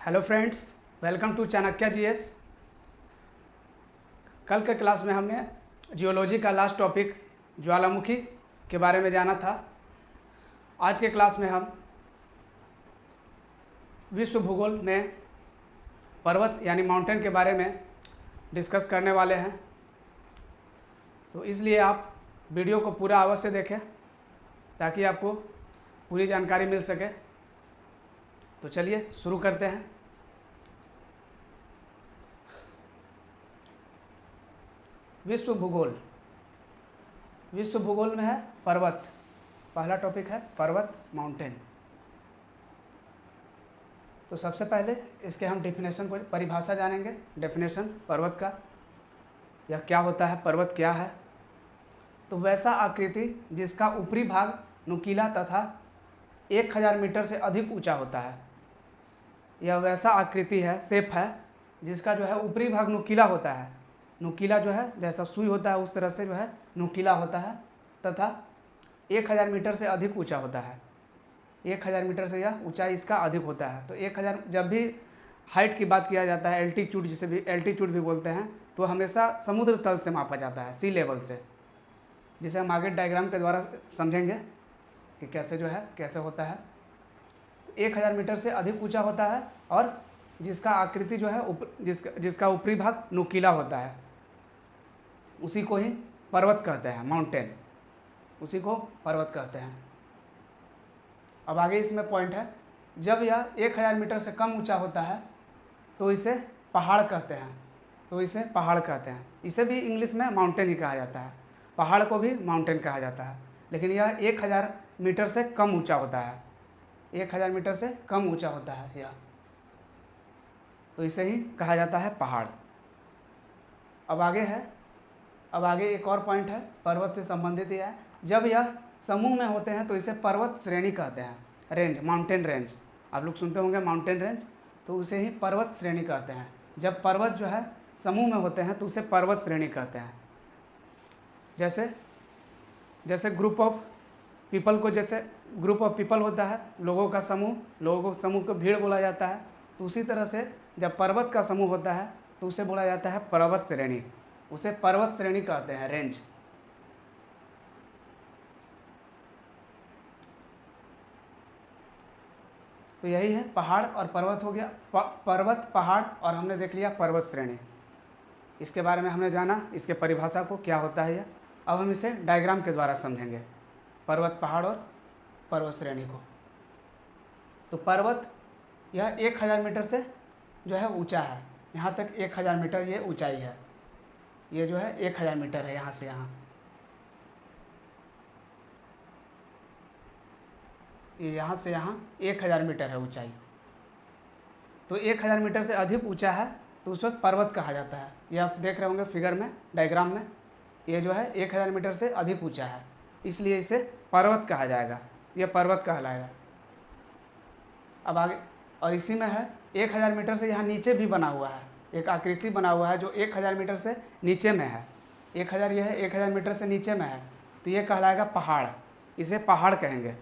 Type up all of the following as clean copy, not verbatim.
Hello friends, welcome to Chanakya GS. कल के class में हमने जियोलॉजी का लास्ट टॉपिक ज्वालामुखी के बारे में जाना था। आज के क्लास में हम विश्व भूगोल में पर्वत यानी माउंटेन के बारे में डिस्कस करने वाले हैं, तो इसलिए आप वीडियो को पूरा अवश्य देखें ताकि आपको पूरी जानकारी मिल सके। तो चलिए शुरू करते हैं। विश्व भूगोल में है पर्वत। पहला टॉपिक है पर्वत, माउंटेन। तो सबसे पहले इसके हम डेफिनेशन को परिभाषा जानेंगे। डेफिनेशन पर्वत का, यह क्या होता है, पर्वत क्या है। तो वैसा आकृति जिसका ऊपरी भाग नुकीला तथा 1000 मीटर से अधिक ऊंचा होता है। यह वैसा आकृति है, शेप है, जिसका जो है ऊपरी भाग नुकीला होता है। नुकीला जो है जैसा सुई होता है उस तरह से जो है नुकीला होता है तथा 1000 मीटर से अधिक ऊंचा होता है। 1000 मीटर से यह ऊंचाई इसका अधिक होता है। तो 1000, जब भी हाइट की बात किया जाता है, एल्टीट्यूड जिसे भी एल्टीट्यूड भी बोलते हैं, तो हमेशा समुद्र तल से मापा जाता है, सी लेवल से, जिसे हम आगे डायग्राम के द्वारा समझेंगे कि कैसे होता है। 1000 मीटर से अधिक ऊंचा होता है और जिसका आकृति जो है जिसका ऊपरी भाग नुकीला होता है, उसी को ही पर्वत कहते हैं, माउंटेन, उसी को पर्वत कहते हैं। अब आगे इसमें पॉइंट है, जब यह 1000 मीटर से कम ऊंचा होता है तो इसे पहाड़ कहते हैं। इसे भी इंग्लिश में माउंटेन ही कहा जाता है। पहाड़ को भी माउंटेन कहा जाता है, लेकिन यह 1000 मीटर से कम ऊंचा होता है। 1000 मीटर से कम ऊंचा होता है यह, तो इसे ही कहा जाता है पहाड़। अब आगे एक और पॉइंट है, पर्वत से संबंधित यह है, जब यह समूह में होते हैं तो इसे पर्वत श्रेणी कहते हैं। रेंज, माउंटेन रेंज, आप लोग सुनते होंगे माउंटेन रेंज, तो उसे ही पर्वत श्रेणी कहते हैं। जब पर्वत जो है समूह में होते हैं तो उसे पर्वत श्रेणी कहते हैं। जैसे ग्रुप ऑफ पीपल होता है, लोगों का समूह को भीड़ बोला जाता है। तो उसी तरह से जब पर्वत का समूह होता है तो उसे बोला जाता है पर्वत श्रेणी। उसे पर्वत श्रेणी कहते हैं, रेंज। तो यही है, पहाड़ और पर्वत हो गया। पर्वत, पहाड़, और हमने देख लिया पर्वत श्रेणी। इसके बारे में हमने जाना, इसके परिभाषा को क्या होता है यह। अब हम इसे डायग्राम के द्वारा समझेंगे, पर्वत, पहाड़ और पर्वत श्रेणी को। तो पर्वत यह 1000 मीटर से जो है ऊंचा है, यहाँ तक 1000 मीटर ये ऊंचाई है। ये जो है 1000 मीटर है, यहाँ से यहाँ, ये यहाँ से यहाँ 1000 मीटर है ऊंचाई। तो 1000 मीटर से अधिक ऊंचा है तो उस वक्त पर्वत कहा जाता है। ये आप देख रहे होंगे फिगर में, डायग्राम में, ये जो है 1000 मीटर से अधिक ऊंचा है, इसलिए इसे पर्वत कहा जाएगा, ये पर्वत कहलाएगा। अब आगे, और इसी में है 1000 मीटर से यहाँ नीचे भी बना हुआ है, एक आकृति बना हुआ है जो 1000 मीटर से नीचे में है। 1000 मीटर से नीचे में है, तो ये कहलाएगा पहाड़। इसे पहाड़ कहेंगे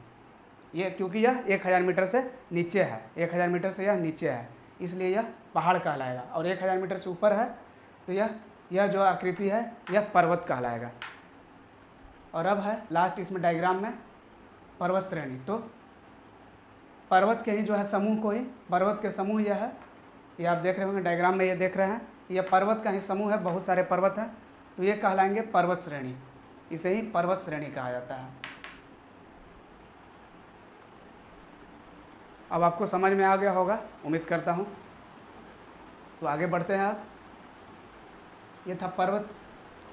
ये, क्योंकि यह 1000 मीटर से नीचे है। 1000 मीटर से यह नीचे है, इसलिए यह पहाड़ कहलाएगा। और 1000 मीटर से ऊपर है तो यह जो आकृति है यह पर्वत कहलाएगा। और अब है लास्ट इसमें डायग्राम में पर्वत श्रेणी। तो पर्वत के ही जो है समूह को ही, पर्वत के समूह यह है, ये आप देख रहे होंगे डायग्राम में, ये देख रहे हैं, यह पर्वत का ही समूह है, बहुत सारे पर्वत हैं, तो ये कहलाएंगे पर्वत श्रेणी। इसे ही पर्वत श्रेणी कहा जाता है। अब आपको समझ में आ गया होगा, उम्मीद करता हूँ। तो आगे बढ़ते हैं। आप, ये था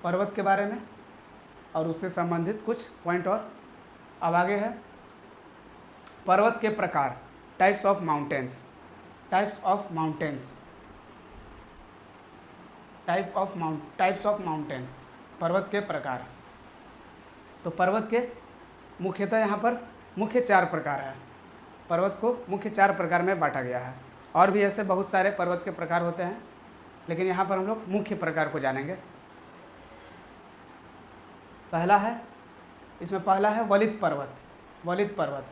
पर्वत के बारे में और उससे संबंधित कुछ पॉइंट। और अब आगे है पर्वत के प्रकार, टाइप्स ऑफ माउंटेन। पर्वत के प्रकार। तो पर्वत के मुख्यतः यहाँ पर मुख्य 4 प्रकार है। पर्वत को मुख्य 4 प्रकार में बांटा गया है। और भी ऐसे बहुत सारे पर्वत के प्रकार होते हैं, लेकिन यहाँ पर हम लोग मुख्य प्रकार को जानेंगे। इसमें पहला है वलित पर्वत,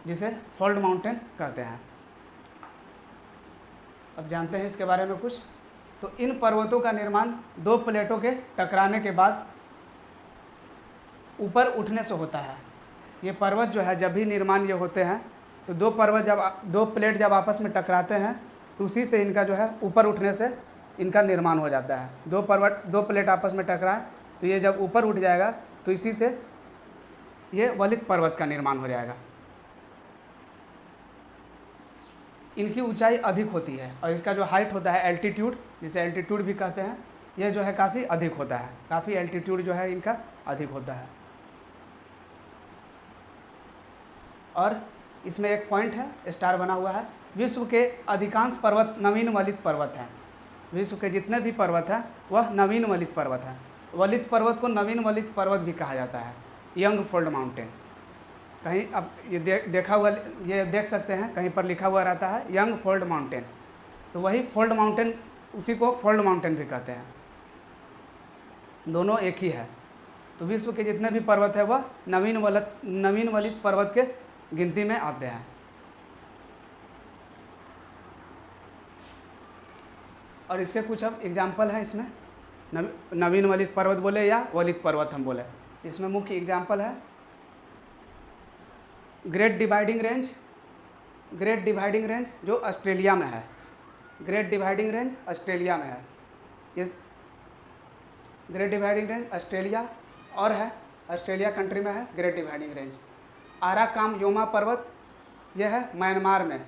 जिसे फोल्ड माउंटेन कहते हैं। अब जानते हैं इसके बारे में कुछ। तो इन पर्वतों का निर्माण दो प्लेटों के टकराने के बाद ऊपर उठने से होता है। ये पर्वत जो है जब भी निर्माण ये होते हैं तो दो प्लेट जब आपस में टकराते हैं तो उसी से इनका जो है ऊपर उठने से इनका निर्माण हो जाता है। दो प्लेट आपस में टकराएं तो ये जब ऊपर उठ जाएगा तो इसी से ये वलित पर्वत का निर्माण हो जाएगा। इनकी ऊंचाई अधिक होती है और इसका जो हाइट होता है एल्टीट्यूड, जिसे एल्टीट्यूड भी कहते हैं, यह जो है काफ़ी अधिक होता है। काफ़ी एल्टीट्यूड जो है इनका अधिक होता है। और इसमें एक पॉइंट है, स्टार बना हुआ है। विश्व के अधिकांश पर्वत नवीन वलित पर्वत हैं। विश्व के जितने भी पर्वत हैं वह नवीन वलित पर्वत हैं। वलित पर्वत को नवीन वलित पर्वत भी कहा जाता है, यंग फोल्ड माउंटेन। कहीं अब ये देखा हुआ, ये देख सकते हैं कहीं पर लिखा हुआ रहता है यंग फोल्ड माउंटेन, तो वही फोल्ड माउंटेन, उसी को फोल्ड माउंटेन भी कहते हैं। दोनों एक ही है। तो विश्व के जितने भी पर्वत है वह नवीन वलित पर्वत के गिनती में आते हैं। और इसके कुछ अब एग्जाम्पल हैं इसमें, नवीन वलित पर्वत बोले या वलित पर्वत हम बोले। इसमें मुख्य एग्जाम्पल है ग्रेट डिवाइडिंग रेंज जो ऑस्ट्रेलिया में है। ग्रेट डिवाइडिंग रेंज ऑस्ट्रेलिया में है। ये ग्रेट डिवाइडिंग रेंज ऑस्ट्रेलिया और है, ऑस्ट्रेलिया कंट्री में है ग्रेट डिवाइडिंग रेंज। आराकाम योमा पर्वत यह है म्यांमार में।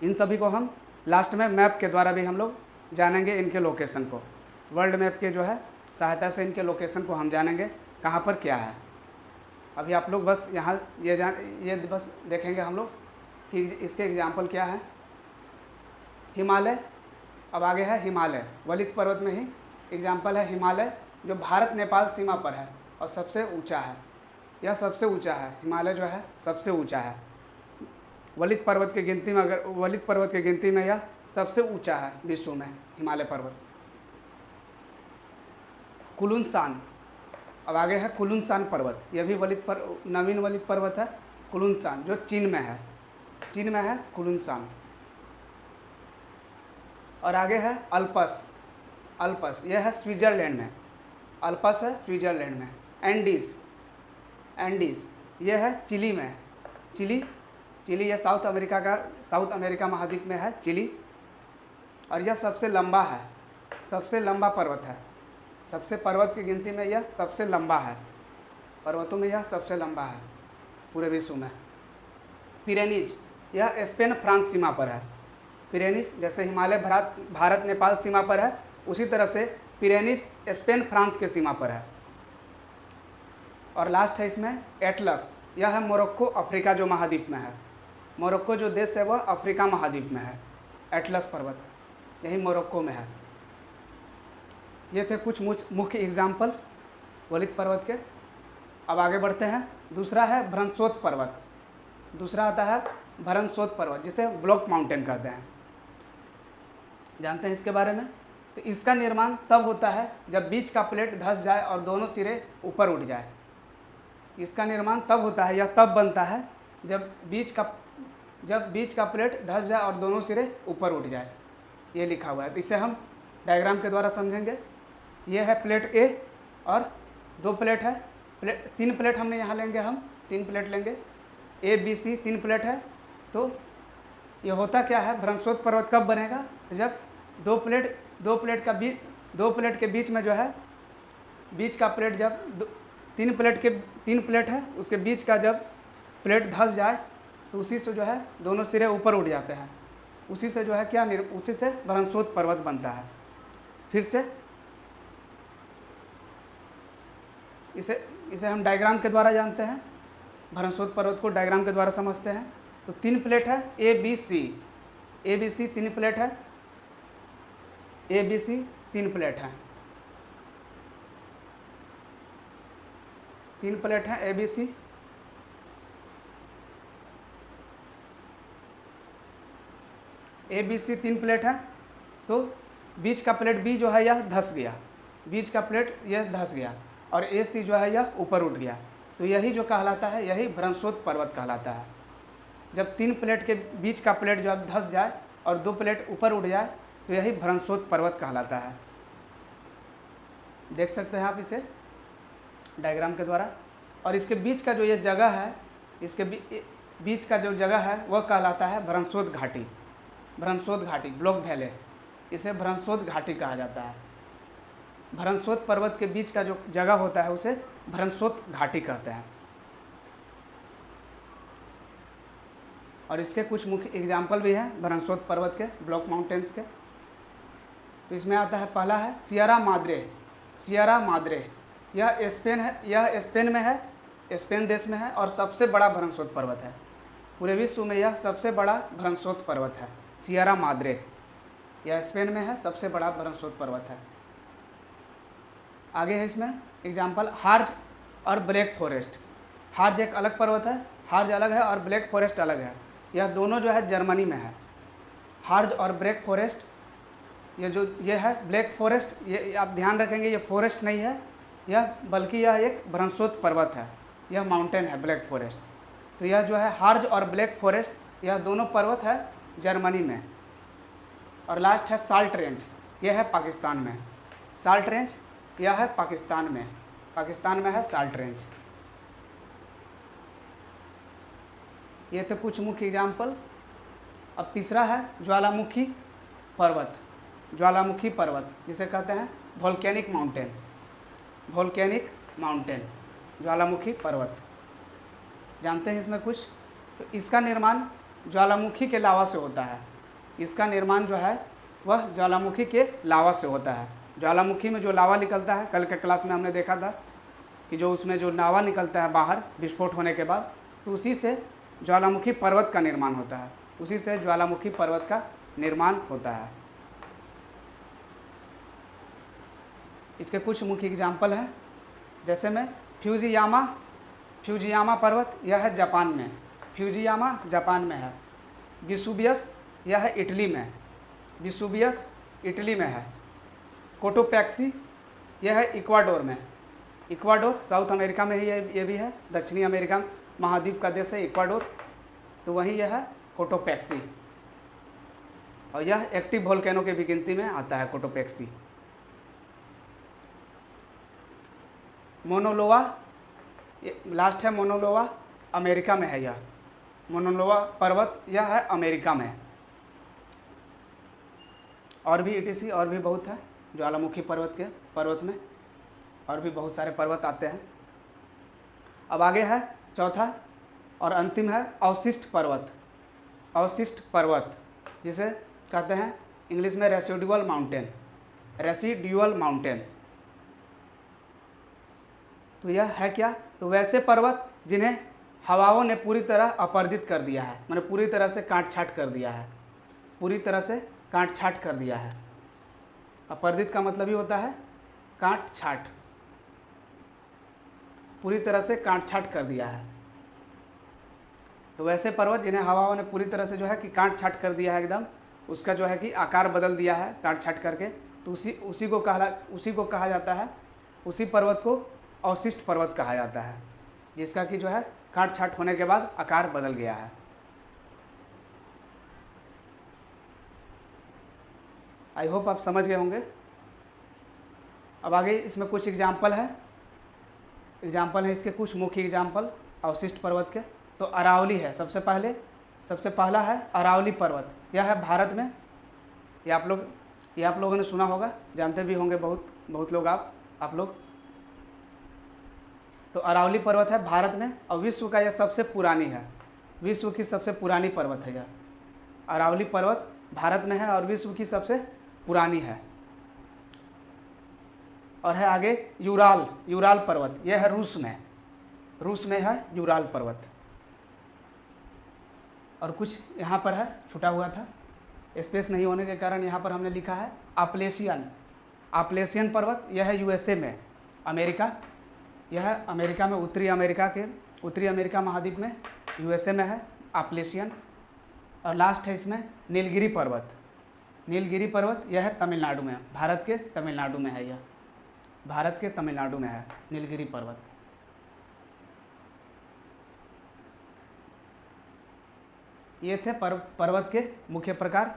इन सभी को हम लास्ट में मैप के द्वारा भी हम लोग जानेंगे इनके लोकेशन को। वर्ल्ड मैप के जो है सहायता से इनके लोकेशन को हम जानेंगे कहाँ पर क्या है। अभी आप लोग बस यहाँ ये बस देखेंगे हम लोग कि इसके एग्जाम्पल क्या है। हिमालय, अब आगे है हिमालय। वलित पर्वत में ही एग्जाम्पल है हिमालय, जो भारत नेपाल सीमा पर है और सबसे ऊंचा है। यह सबसे ऊंचा है, हिमालय जो है सबसे ऊंचा है। वलित पर्वत की गिनती में यह सबसे ऊंचा है विश्व में, हिमालय पर्वत। कुलुनसान, अब आगे है कुलुनसान पर्वत। यह भी नवीन वलित पर्वत है, कुलुनसान, जो चीन में है कुलुनसान। और आगे है अल्पस, यह है स्विट्ज़रलैंड में। अल्पस है स्विट्ज़रलैंड में। एंडीज़ यह है चिली में। चिली यह साउथ अमेरिका महाद्वीप में है चिली। और यह सबसे लंबा पर्वत है। सबसे पर्वत की गिनती में यह सबसे लंबा है, पर्वतों में यह सबसे लंबा है पूरे विश्व में। पिरेनीज, यह स्पेन फ्रांस सीमा पर है। पिरेनीज जैसे हिमालय भारत नेपाल सीमा पर है, उसी तरह से पिरेनीज स्पेन फ्रांस के सीमा पर है। और लास्ट है इसमें एटलस, यह है मोरक्को अफ्रीका जो महाद्वीप में है। मोरक्को जो देश है वह अफ्रीका महाद्वीप में है। एटलस पर्वत यही मोरक्को में है। ये थे कुछ मुख्य एग्जाम्पल वलित पर्वत के। अब आगे बढ़ते हैं। दूसरा है भ्रंशोत पर्वत। दूसरा आता है भ्रंशोत पर्वत, जिसे ब्लॉक माउंटेन कहते हैं। जानते हैं इसके बारे में। तो इसका निर्माण तब होता है जब बीच का प्लेट धंस जाए और दोनों सिरे ऊपर उठ जाए। इसका निर्माण तब होता है या तब बनता है जब बीच का प्लेट धंस जाए और दोनों सिरे ऊपर उठ जाए। ये लिखा हुआ है, तो इसे हम डायग्राम के द्वारा समझेंगे। ये है प्लेट ए और दो प्लेट है, तीन प्लेट हमने यहाँ लेंगे, हम 3 प्लेट लेंगे। ए बी सी 3 प्लेट है। तो ये होता क्या है, भ्रंशोत पर्वत कब बनेगा, जब दो प्लेट के बीच में जो है, बीच का प्लेट जब 3 प्लेट है, उसके बीच का जब प्लेट धंस जाए तो उसी से जो है दोनों सिरे ऊपर उठ जाते हैं। उसी से जो है उसी से भ्रंशोत पर्वत बनता है। फिर से इसे हम डायग्राम के द्वारा जानते हैं। भ्रंशोत पर्वत को डायग्राम के द्वारा समझते हैं। तो 3 प्लेट है, ए बी सी 3 प्लेट है, ए बी सी 3 प्लेट है, 3 प्लेट है A B C. A B C 3 plate है। तो बीच का प्लेट बी जो है यह धंस गया, बीच का प्लेट यह धंस गया और ए सी जो है यह ऊपर उठ गया। तो यही जो कहलाता है, यही भ्रंशोत पर्वत कहलाता है। जब 3 प्लेट के बीच का प्लेट जब धंस जाए और 2 प्लेट ऊपर उठ जाए तो यही भ्रंशोत पर्वत कहलाता है। देख सकते हैं आप इसे डायग्राम के द्वारा। और इसके बीच का जो ये जगह है, इसके बीच का जो जगह है वह कहलाता है भ्रंशोत घाटी। भ्रंशोत घाटी, ब्लॉक वैले, इसे भ्रंशोत घाटी कहा जाता है। भ्रंशोत पर्वत के बीच का जो जगह होता है उसे भ्रंशोत घाटी कहते हैं। और इसके कुछ मुख्य एग्जाम्पल भी हैं भ्रंशोत पर्वत के, ब्लॉक माउंटेन्स के। तो इसमें आता है, पहला है सियरा माद्रे। सियरा माद्रे यह स्पेन है, यह स्पेन में है, स्पेन देश में है और सबसे बड़ा भ्रंशोत पर्वत है। पूरे विश्व में यह सबसे बड़ा भ्रंशोत पर्वत है, सियरा माद्रे। यह स्पेन में है, सबसे बड़ा भ्रंशोत पर्वत है। आगे है इसमें एग्जाम्पल हार्ज और ब्लैक फॉरेस्ट। हार्ज एक अलग पर्वत है, हार्ज अलग है और ब्लैक फॉरेस्ट अलग है। यह दोनों जो है जर्मनी में है। हार्ज और ब्लैक फॉरेस्ट, ये है ब्लैक फॉरेस्ट, ये आप ध्यान रखेंगे ये फॉरेस्ट नहीं है, यह बल्कि यह एक भ्रंशोत पर्वत है, यह माउंटेन है ब्लैक फॉरेस्ट। तो यह जो है हार्ज और ब्लैक फॉरेस्ट, यह दोनों पर्वत है जर्मनी में। और लास्ट है साल्ट रेंज, यह है पाकिस्तान में। साल्ट रेंज यह है पाकिस्तान में, पाकिस्तान में है साल्ट रेंज। ये तो कुछ मुख्य एग्जाम्पल। अब तीसरा है ज्वालामुखी पर्वत। ज्वालामुखी पर्वत जिसे कहते हैं वोल्केनिक माउंटेन। वोल्केनिक माउंटेन, ज्वालामुखी पर्वत, जानते हैं इसमें कुछ? तो इसका निर्माण ज्वालामुखी के लावा से होता है। इसका निर्माण जो है वह ज्वालामुखी के लावा से होता है। ज्वालामुखी में जो लावा निकलता है, कल के क्लास में हमने देखा था कि जो उसमें जो लावा निकलता है बाहर विस्फोट होने के बाद, तो उसी से ज्वालामुखी पर्वत का निर्माण होता है, उसी से ज्वालामुखी पर्वत का निर्माण होता है। इसके कुछ मुख्य एग्जाम्पल हैं, जैसे में फ्यूजियामा पर्वत, यह है जापान में। फ्यूजियामा जापान में है। विसुवियस यह है इटली में, विसुवियस इटली में है। कोटोपैक्सी यह है इक्वाडोर में। इक्वाडोर साउथ अमेरिका में ही ये भी है, दक्षिणी अमेरिका महाद्वीप का देश है इक्वाडोर, तो वहीं यह है कोटोपैक्सी। और यह एक्टिव वोल्केनो के भी गिनती में आता है कोटोपैक्सी। मोनोलोवा, लास्ट है मोनोलोवा, अमेरिका में है यह। मोनोलोवा पर्वत यह है अमेरिका में। और भी ETC और भी बहुत है ज्वालामुखी पर्वत में, और भी बहुत सारे पर्वत आते हैं। अब आगे है चौथा और अंतिम है अवशिष्ट पर्वत। अवशिष्ट पर्वत जिसे कहते हैं इंग्लिश में रेसिडुअल माउंटेन। रेसिडुअल माउंटेन तो यह है क्या? तो वैसे पर्वत जिन्हें हवाओं ने पूरी तरह अपर्दित कर दिया है, मैंने पूरी तरह से काट छाट कर दिया है, पूरी तरह से काट छाट कर दिया है। अपर्दित का मतलब ही होता है काट छाट, पूरी तरह से काट छाट कर दिया है। तो वैसे पर्वत जिन्हें हवाओं ने पूरी तरह से जो है कि काट छाट कर दिया है, एकदम उसका जो है कि आकार बदल दिया है काट छाट करके, तो उसी को कहा जाता है, उसी पर्वत को अवशिष्ट पर्वत कहा जाता है, जिसका कि जो है काट छाट होने के बाद आकार बदल गया है। आई होप आप समझ गए होंगे। अब आगे इसमें कुछ एग्जाम्पल है इसके कुछ मुख्य एग्जाम्पल अवशिष्ट पर्वत के। तो अरावली है सबसे पहला है अरावली पर्वत। यह है भारत में। ये आप लोगों ने सुना होगा, जानते भी होंगे बहुत लोग आप लोग। तो अरावली पर्वत है भारत में और विश्व का यह सबसे पुरानी है, विश्व की सबसे पुरानी पर्वत है यह। अरावली पर्वत भारत में है और विश्व की सबसे पुरानी है। और है आगे यूराल पर्वत, यह है रूस में है यूराल पर्वत। और कुछ यहाँ पर है छुटा हुआ था, स्पेस नहीं होने के कारण यहाँ पर हमने लिखा है आपलेशियन पर्वत। यह है USA में, अमेरिका। यह है अमेरिका में, उत्तरी अमेरिका महाद्वीप में USA में है आपलेशियन। और लास्ट है इसमें नीलगिरी पर्वत। यह है तमिलनाडु में, भारत के तमिलनाडु में है, यह भारत के तमिलनाडु में है नीलगिरी पर्वत। ये थे पर्वत के मुख्य प्रकार।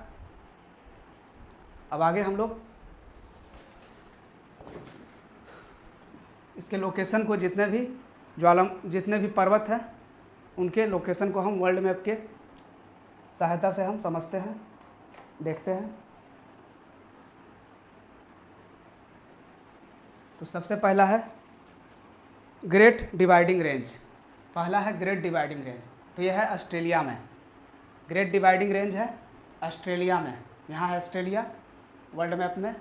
अब आगे हम लोग इसके लोकेशन को जितने भी पर्वत हैं उनके लोकेशन को हम वर्ल्ड मैप के सहायता से हम समझते हैं, देखते हैं। तो सबसे पहला है ग्रेट डिवाइडिंग रेंज। पहला है ग्रेट डिवाइडिंग रेंज, तो यह है ऑस्ट्रेलिया में। ग्रेट डिवाइडिंग रेंज है ऑस्ट्रेलिया में, यहाँ है ऑस्ट्रेलिया वर्ल्ड मैप में,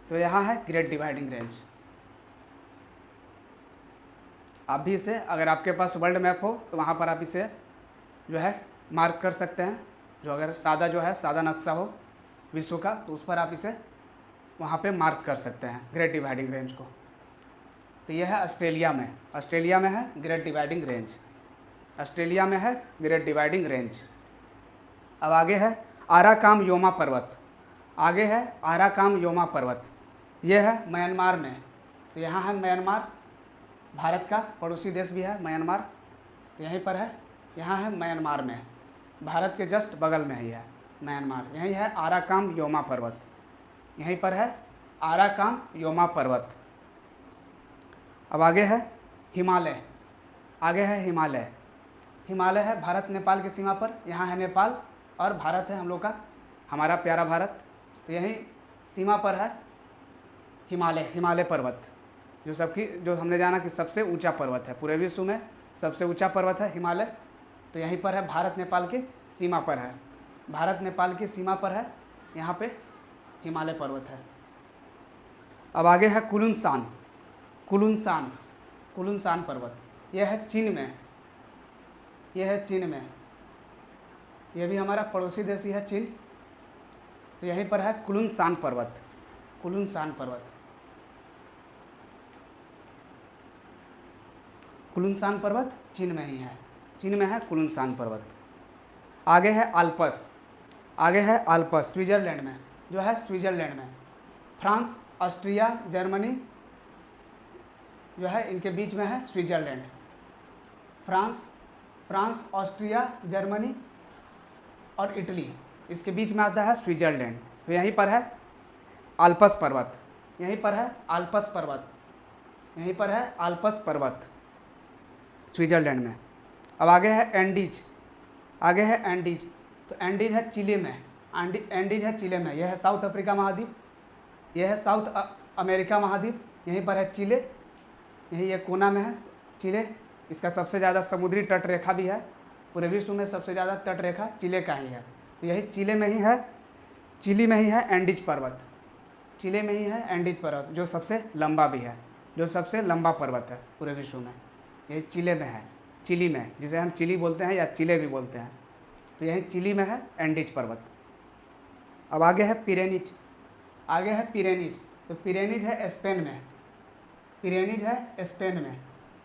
तो यहाँ है ग्रेट डिवाइडिंग रेंज। आप भी इसे, अगर आपके पास वर्ल्ड मैप हो तो वहाँ पर आप इसे जो है मार्क कर सकते हैं। जो अगर सादा नक्शा हो विश्व का, तो उस पर आप इसे वहाँ पे मार्क कर सकते हैं ग्रेट डिवाइडिंग रेंज को। तो यह है ऑस्ट्रेलिया में है ग्रेट डिवाइडिंग रेंज, ऑस्ट्रेलिया में है ग्रेट डिवाइडिंग रेंज। अब आगे है आराकाम योमा पर्वत। आगे है आराकाम योमा पर्वत, यह है म्यांमार में। तो यहाँ है म्यांमार, भारत का पड़ोसी देश भी है म्यांमार, तो यहीं पर है, यहाँ है म्यांमार में, भारत के जस्ट बगल में ही है म्यांमार। यहीं है आराकाम योमा पर्वत, यहीं पर है आराकाम योमा पर्वत। अब आगे है हिमालय। आगे है हिमालय। हिमालय है भारत नेपाल की सीमा पर, यहाँ है नेपाल और भारत है हम लोग का, हमारा प्यारा भारत। तो यही सीमा पर है हिमालय पर्वत, जो हमने जाना कि सबसे ऊंचा पर्वत है पूरे विश्व में, सबसे ऊंचा पर्वत है हिमालय। तो यहीं पर है, भारत नेपाल की सीमा पर है, भारत नेपाल की सीमा पर है, यहाँ पे हिमालय पर्वत है। अब आगे है कुलुनसान पर्वत, यह है चीन में, यह भी हमारा पड़ोसी देश ही है चीन। तो यहीं पर है कुलुनसान पर्वत चीन में ही है, चीन में है कुलुनसान पर्वत। आगे है आल्पस स्विट्ज़रलैंड में, जो है स्विट्ज़रलैंड में। फ्रांस, ऑस्ट्रिया, जर्मनी जो है इनके बीच में है स्विट्ज़रलैंड। फ्रांस, ऑस्ट्रिया, जर्मनी और इटली, इसके बीच में आता है स्विट्ज़रलैंड। तो यहीं पर है आल्पस पर्वत, स्विट्ज़रलैंड में। अब आगे है एंडीज। तो एंडीज है चिली में, यह है साउथ अफ्रीका महाद्वीप, यह है साउथ अमेरिका महाद्वीप। यहीं पर है चिले, यही एक कोना में है चिले। इसका सबसे ज़्यादा समुद्री तट रेखा भी है, पूरे विश्व में सबसे ज़्यादा तट रेखा चिले का ही है। तो यही चिली में ही है एंडीज पर्वत, जो सबसे लंबा भी है, जो सबसे लंबा पर्वत है पूरे विश्व में, यही चिली में, जिसे हम चिली बोलते हैं या चिले भी बोलते हैं। तो यही चिली में है एंडीज पर्वत। अब आगे है पिरेनीज। तो पिरेनीज है स्पेन में,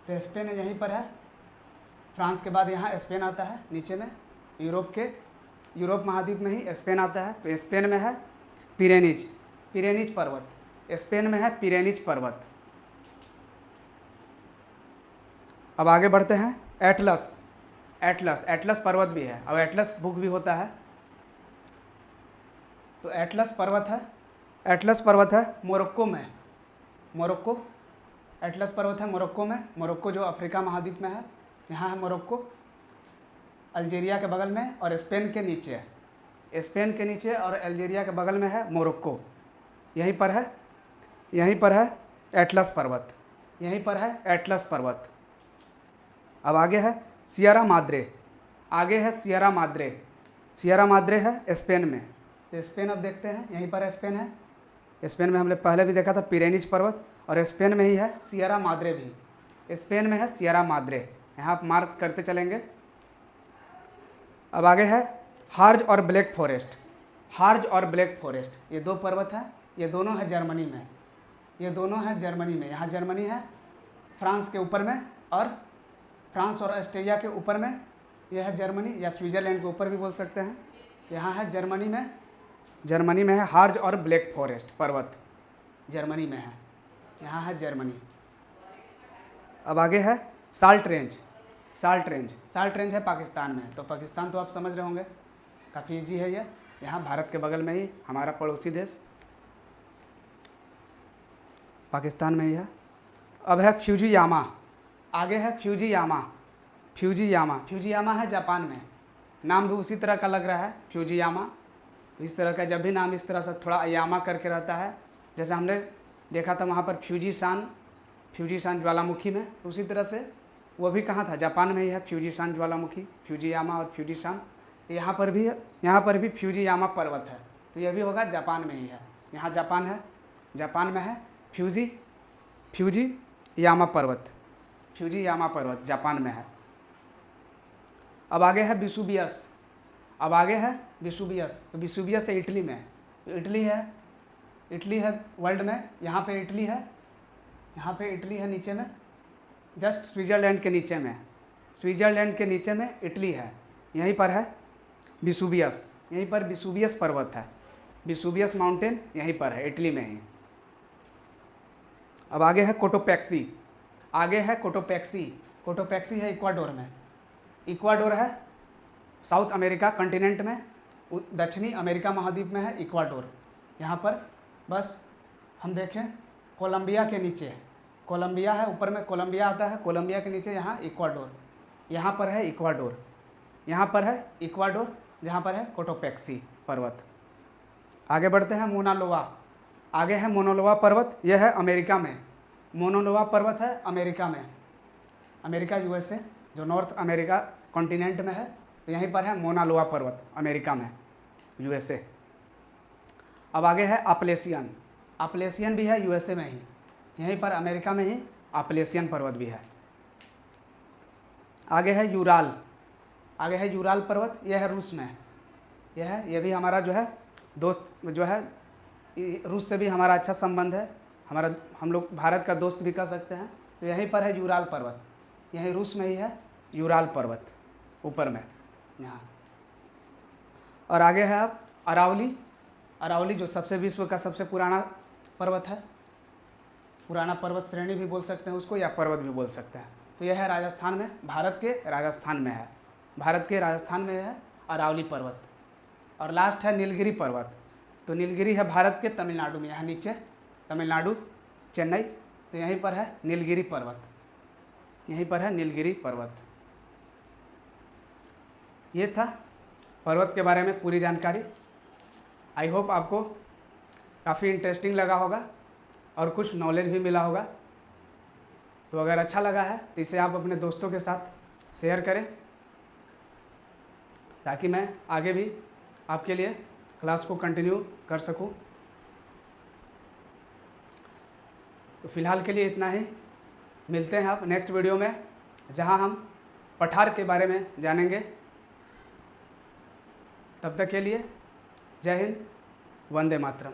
तो स्पेन यहीं पर है, फ्रांस के बाद यहाँ स्पेन आता है नीचे में, यूरोप महाद्वीप में ही स्पेन आता है। तो स्पेन में है पिरेनीज पर्वत, स्पेन में है पिरेनीज पर्वत। अब आगे बढ़ते हैं एटलस पर्वत भी है, अब एटलस बुक भी होता है। तो एटलस पर्वत है मोरक्को में, एटलस पर्वत है मोरक्को जो अफ्रीका महाद्वीप में है, यहाँ है मोरक्को, अल्जीरिया के बगल में और स्पेन के नीचे और अल्जीरिया के बगल में है मोरक्को। यहीं पर है एटलस पर्वत। अब आगे है सियरा माद्रे है स्पेन में। तो स्पेन अब देखते हैं, यहीं पर स्पेन है, स्पेन में हमने पहले भी देखा था पिरेनीज पर्वत, और स्पेन में ही है सियरा माद्रे भी, यहाँ आप मार्क करते चलेंगे। अब आगे है हार्ज और ब्लैक फॉरेस्ट, ये दो पर्वत हैं, ये दोनों है जर्मनी में, यहाँ जर्मनी है फ्रांस के ऊपर में, और फ्रांस और ऑस्ट्रेलिया के ऊपर में यह है जर्मनी, या स्विट्ज़रलैंड के ऊपर भी बोल सकते हैं। यहाँ है जर्मनी में है हार्ज और ब्लैक फॉरेस्ट पर्वत, जर्मनी में है, यहाँ है जर्मनी। अब आगे है साल्ट रेंज है पाकिस्तान में। तो पाकिस्तान तो आप समझ रहे होंगे, काफ़ी ईजी है ये, यहाँ भारत के बगल में ही हमारा पड़ोसी देश पाकिस्तान में ही है। अब है फ्यूजियामा, आगे है फ्यूजियामा। फ्यूजियामा है जापान में। नाम भी उसी तरह का लग रहा है, फ्यूजियामा। इस तरह का जब भी नाम इस तरह से थोड़ा यामा करके रहता है, जैसे हमने देखा था वहाँ पर फ्यूजीसान ज्वालामुखी में, तो उसी तरह से वो भी कहाँ था, जापान में ही है फ्यूजीसान ज्वालामुखी, फ्यूजियामा और फ्यूजीसान। यहाँ पर भी फ्यूजियामा पर्वत है, तो यह भी होगा जापान में ही है। यहाँ जापान है, जापान में है फ्यूजियामा पर्वत जापान में है। अब आगे है विसुवियस। तो विसुवियस है इटली में। तो इटली है वर्ल्ड में। यहाँ पे इटली है नीचे में, जस्ट स्विट्ज़रलैंड के नीचे में इटली है। यहीं पर है विसुवियस पर्वत है। विसुवियस माउंटेन यहीं पर है, इटली में ही। अब आगे है कोटोपैक्सी है इक्वाडोर में। इक्वाडोर है साउथ अमेरिका कॉन्टिनेंट में, दक्षिणी अमेरिका महाद्वीप में है इक्वाडोर। यहाँ पर बस हम देखें कोलंबिया के नीचे, कोलंबिया है ऊपर में, कोलंबिया आता है, कोलंबिया के नीचे यहाँ इक्वाडोर। यहाँ पर है इक्वाडोर, जहाँ पर है कोटोपैक्सी पर्वत। आगे बढ़ते हैं आगे है मोनालोवा पर्वत। यह है अमेरिका में। मोनालोवा पर्वत है अमेरिका में, अमेरिका यूएसए, जो नॉर्थ अमेरिका कॉन्टिनेंट में है। तो यहीं पर है मोनालोवा पर्वत, अमेरिका में, यूएसए। अब आगे है अपलेशियन भी है यूएसए में ही, यहीं पर अमेरिका में ही अपलेशियन पर्वत भी है। आगे है यूराल पर्वत। यह है रूस में। यह भी हमारा जो है दोस्त जो है, रूस से भी हमारा अच्छा संबंध है, हम लोग भारत का दोस्त भी कह सकते हैं। तो यहीं पर है यूराल पर्वत, यहीं रूस में ही है यूराल पर्वत, ऊपर में यहाँ। और आगे है अब अरावली, जो विश्व का सबसे पुराना पर्वत है। पुराना पर्वत श्रेणी भी बोल सकते हैं उसको, या पर्वत भी बोल सकते हैं। तो यह है राजस्थान में, भारत के राजस्थान में है अरावली पर्वत। और लास्ट है नीलगिरी पर्वत। तो नीलगिरी है भारत के तमिलनाडु में, यहाँ नीचे तमिलनाडु, चेन्नई। तो यहीं पर है नीलगिरी पर्वत। ये था पर्वत के बारे में पूरी जानकारी। आई होप आपको काफ़ी इंटरेस्टिंग लगा होगा और कुछ नॉलेज भी मिला होगा। तो अगर अच्छा लगा है तो इसे आप अपने दोस्तों के साथ शेयर करें, ताकि मैं आगे भी आपके लिए क्लास को कंटिन्यू कर सकूं। तो फिलहाल के लिए इतना ही। मिलते हैं आप नेक्स्ट वीडियो में, जहां हम पठार के बारे में जानेंगे। तब तक के लिए जय हिंद, वंदे मातरम।